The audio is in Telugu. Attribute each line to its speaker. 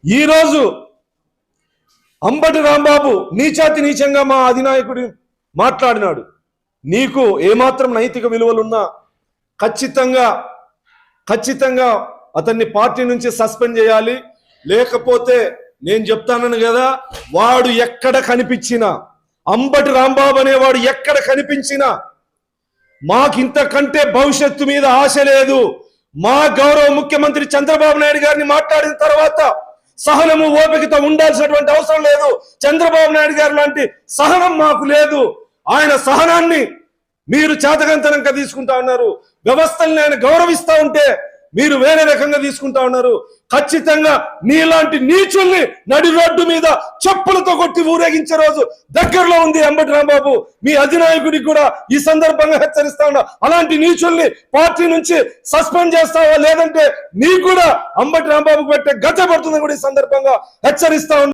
Speaker 1: ఈరోజు అంబటి రాంబాబు నీచాతి నీచంగా మా అధినాయకుడి మాట్లాడినాడు. నీకు ఏమాత్రం నైతిక విలువలున్నా ఖచ్చితంగా అతన్ని పార్టీ నుంచి సస్పెండ్ చేయాలి. లేకపోతే నేను చెప్తానను కదా, వాడు ఎక్కడ కనిపించినా, అంబటి రాంబాబు అనేవాడు ఎక్కడ కనిపించినా మాకింతకంటే భవిష్యత్తు మీద ఆశ లేదు. మా గౌరవ ముఖ్యమంత్రి చంద్రబాబు నాయుడు గారిని మాట్లాడిన తర్వాత సహనము ఓపికతో ఉండాల్సినటువంటి అవసరం లేదు. చంద్రబాబు నాయుడు గారు లాంటి సహనం మాకు లేదు. ఆయన సహనాన్ని మీరు చేతకంతనంగా తీసుకుంటా ఉన్నారు. వ్యవస్థల్ని ఆయన గౌరవిస్తా ఉంటే మీరు వేరే రకంగా తీసుకుంటా ఉన్నారు. ఖచ్చితంగా నీలాంటి నీచుల్ని నడి రోడ్డు మీద చెప్పులతో కొట్టి ఊరేగించే రోజు దగ్గరలో ఉంది. అంబటి రాంబాబు, మీ అధినాయకుడికి కూడా ఈ సందర్భంగా హెచ్చరిస్తా ఉన్నా, అలాంటి నీచుల్ని పార్టీ నుంచి సస్పెండ్ చేస్తావా, లేదంటే నీ కూడా అంబటి రాంబాబుకు పెట్టే గత పడుతుందని కూడా ఈ సందర్భంగా హెచ్చరిస్తా ఉన్నా.